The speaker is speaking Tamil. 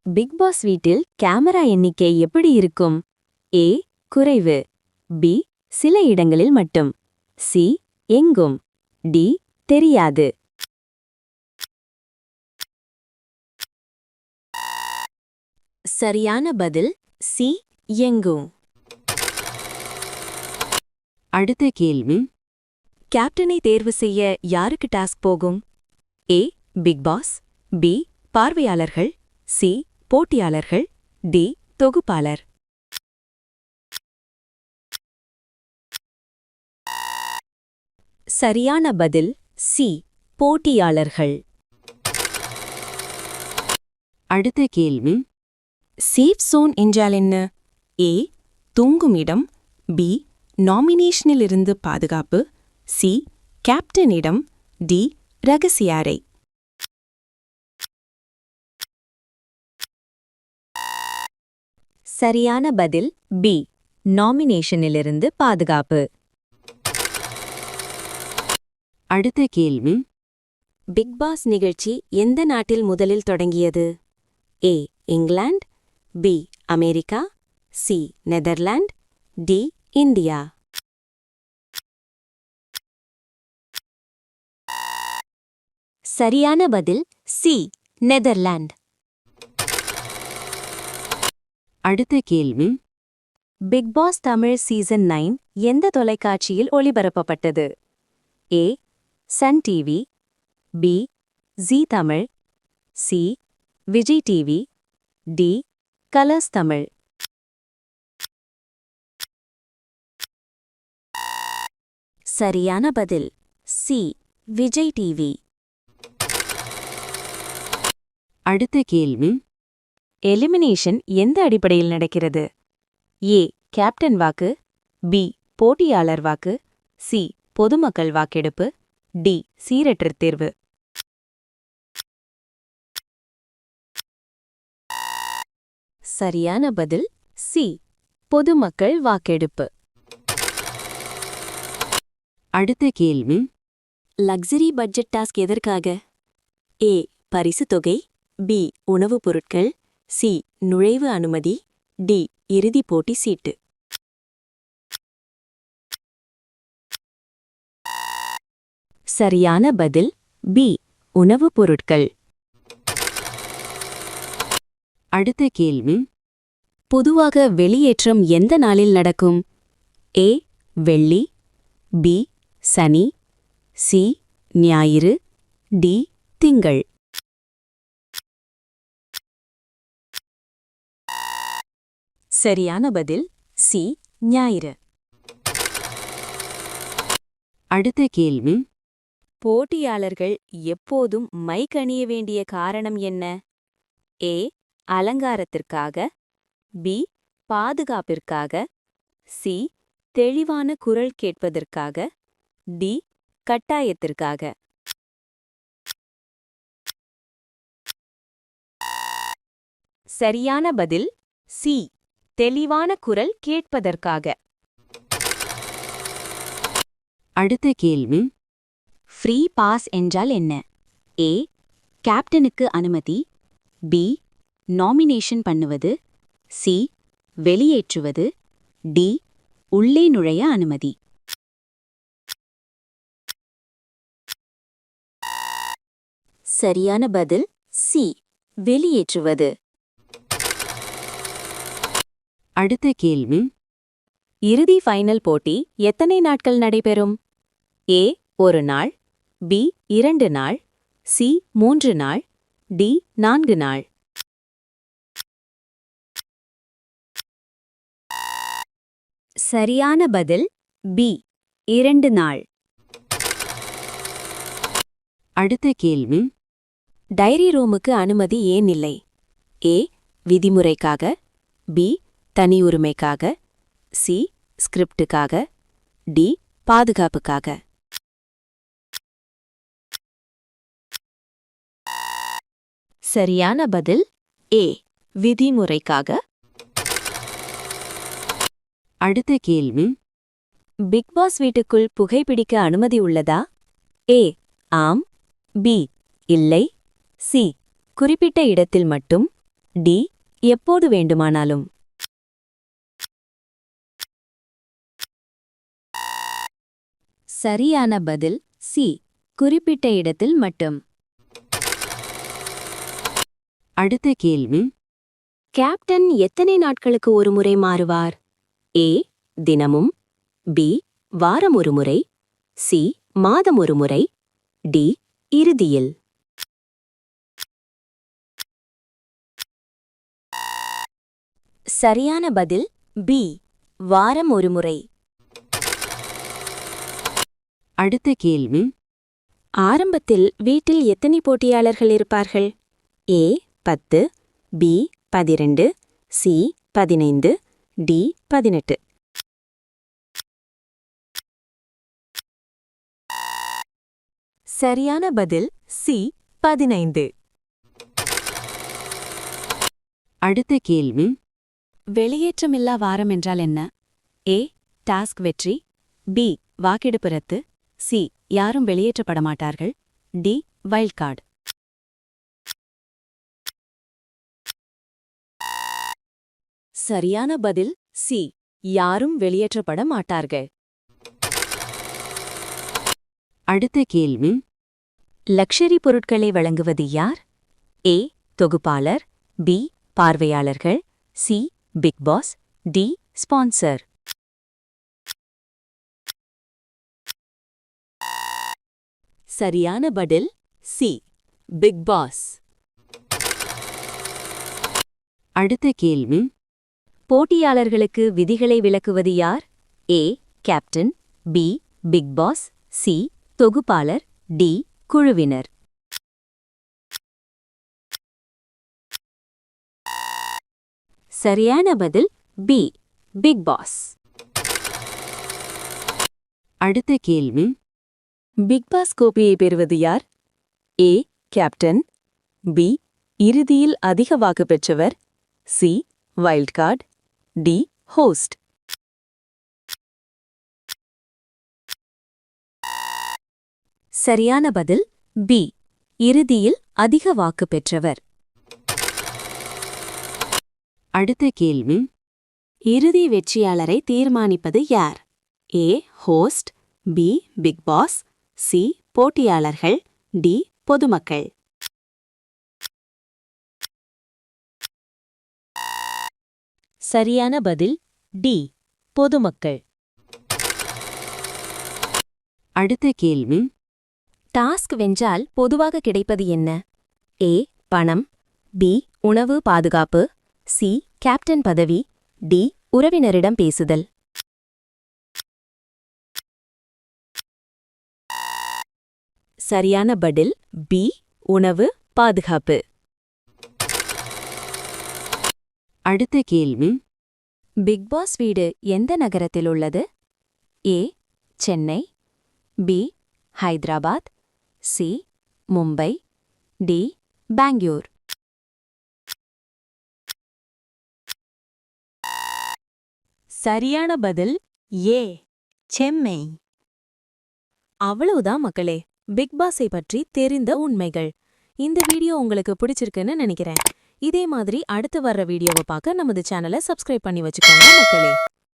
பிக் பாஸ் வீட்டில் கேமரா எண்ணிக்கை எப்படி இருக்கும்? ஏ குறைவு, பி சில இடங்களில் மட்டும், சி எங்கும், டி தெரியாது. சரியான பதில் சி எங்கும். அடுத்த கேள்வி, கேப்டனை தேர்வு செய்ய யாருக்கு டாஸ்க் போகும்? ஏ பிக் பாஸ், பி பார்வையாளர்கள், சி போட்டியாளர்கள், டி தொகுப்பாளர். சரியான பதில் சி போட்டியாளர்கள். அடுத்த கேள்வி, சேஃப் சோன் என்றால் என்ன? ஏ தூங்கும் இடம், பி நாமினேஷனிலிருந்து பாதுகாப்பு, சி கேப்டனிடம், டி ரகசிய அறை. சரியான பதில் பி நாமினேஷனிலிருந்து பாதுகாப்பு. அடுத்த கேள்வி, பிக் பாஸ் நிகழ்ச்சி எந்த நாட்டில் முதலில் தொடங்கியது? A England, B America, C Netherlands, D India. சரியான பதில் சி நெதர்லாந்து. அடுத்த கேள்வி, பிக் பாஸ் தமிழ் சீசன் 9 எந்த தொலைக்காட்சியில் ஒளிபரப்பப்பட்டது? A Sun TV, B Zee Tamil, C Vijay TV, D Colors Tamil. சரியான பதில் சி விஜய் டிவி. அடுத்த கேள்வி, எலிமினேஷன் எந்த அடிப்படையில் நடக்கிறது? ஏ கேப்டன் வாக்கு, பி போட்டியாளர் வாக்கு, சி பொதுமக்கள் வாக்கெடுப்பு, டி சீரற்ற தேர்வு. சரியான பதில் சி பொதுமக்கள் வாக்கெடுப்பு. அடுத்த கேள்வி, லக்ஸரி பட்ஜெட் டாஸ்க் எதற்காக? ஏ பரிசு தொகை, பி உணவுப் பொருட்கள், சி நுழைவு அனுமதி, டி இறுதிப் போட்டி சீட்டு. சரியான பதில் பி உணவுப் பொருட்கள். அடுத்த கேள்வி, பொதுவாக வெளியேற்றம் எந்த நாளில் நடக்கும்? ஏ வெள்ளி, பி சனி, சி ஞாயிறு, டி திங்கள். சரியான பதில் சி ஞாயிறு. அடுத்த கேள்வி, போட்டியாளர்கள் எப்போதும் மைக் அணிய வேண்டிய காரணம் என்ன? ஏ அலங்காரத்திற்காக, பி பாதுகாப்பிற்காக, சி தெளிவான குரல் கேட்பதற்காக, டி கட்டாயத்திற்காக. சரியான பதில் சி தெளிவான குரல் கேட்பதற்காக. அடுத்த கேள்வி, ஃப்ரீ பாஸ் என்றால் என்ன? ஏ கேப்டனுக்கு அனுமதி, பி நாமினேஷன் பண்ணுவது, சி வெளியேற்றுவது, டி உள்ளே நுழைய அனுமதி. சரியான பதில் சி வெளியேற்றுவது. அடுத்த கேள்வி, இறுதி ஃபைனல் போட்டி எத்தனை நாட்கள் நடைபெறும்? ஏ 1 நாள், பி 2 நாள், சி 3 நாள், டி 4 நாள். சரியான பதில் பி 2 நாள். அடுத்த கேள்வி, டைரி ரூமுக்கு அனுமதி ஏன் இல்லை? ஏ விதிமுறைக்காக, பி தனி உரிமைக்காக, சி ஸ்கிரிப்டுக்காக, டி பாதுகாப்புக்காக. சரியான பதில் ஏ விதிமுறைக்காக. அடுத்த கேள்வி, பிக் பாஸ் வீட்டுக்குள் புகைப்பிடிக்க அனுமதி உள்ளதா? ஏ ஆம், பி இல்லை, சி குறிப்பிட்ட இடத்தில் மட்டும், டி எப்போது வேண்டுமானாலும்? சரியான பதில் சி குறிப்பிட்ட இடத்தில் மட்டும். அடுத்த கேள்வி. கேப்டன் எத்தனை நாட்களுக்கு ஒருமுறை மாறுவார்? ஏ தினமும், பி வாரம் ஒருமுறை, சி மாதம் ஒருமுறை, டி இறுதியில். சரியான பதில் பி வாரம் ஒருமுறை. அடுத்த கேள்வி. ஆரம்பத்தில் வீட்டில் எத்தனை போட்டியாளர்கள் இருப்பார்கள்? ஏ 10, பி 12, சி 15, டி 18. சரியான பதில் சி 15. அடுத்த கேள்வி. வெளியேற்றமில்லா வாரம் என்றால் என்ன? ஏ டாஸ்க் வெற்றி, பி வாக்கெடுப்பு ரத்து, சி யாரும் வெளியேற்றப்பட மாட்டார்கள், டி வைல்ட் கார்டு. சரியான பதில் சி யாரும் வெளியேற்றப்பட மாட்டார்கள். அடுத்த கேள்வி. லக்ஷரி பொருட்களை வழங்குவது யார்? ஏ தொகுப்பாளர், பி பார்வையாளர்கள், C Bigg Boss, D sponsor. சரியான பதில் சி பிக் பாஸ். அடுத்த கேள்வி. போட்டியாளர்களுக்கு விதிகளை விளக்குவது யார்? A captain, B Big Boss, C தொகுப்பாளர், டி குழுவினர். சரியான பதில் பி பிக் பாஸ். அடுத்த கேள்வி. பிக் பாஸ் கோப்பையை பெறுவது யார்? ஏ கேப்டன், பி இறுதியில் அதிக வாக்கு பெற்றவர், C wild card, D host. சரியான பதில் பி இறுதியில் அதிக வாக்கு பெற்றவர். அடுத்த கேள்வி. இறுதி வெற்றியாளரை தீர்மானிப்பது யார்? A host, B Big Boss, C போட்டியாளர்கள், டி பொதுமக்கள். சரியான பதில் டி பொதுமக்கள். அடுத்த கேள்வி. டாஸ்க் வென்றால் பொதுவாக கிடைப்பது என்ன? ஏ பணம், பி உணவு பாதுகாப்பு, சி கேப்டன் பதவி, டி உறவினரிடம் பேசுதல். சரியான பதில் பி உணவு பாதுகாப்பு. அடுத்த கேள்வி. பிக் பாஸ் வீடு எந்த நகரத்தில் உள்ளது? A Chennai, B Hyderabad, C Mumbai, D Bangalore. சரியான பதில் ஏ சென்னை. அவ்வளவுதான் மக்களே, பிக் பாஸை பற்றி தெரிந்த உண்மைகள். இந்த வீடியோ உங்களுக்கு பிடிச்சிருக்குன்னு நினைக்கிறேன். இதே மாதிரி அடுத்து வர்ற வீடியோவை பார்க்க நமது சேனலை சப்ஸ்கிரைப் பண்ணி வச்சுக்கோங்க மக்களே.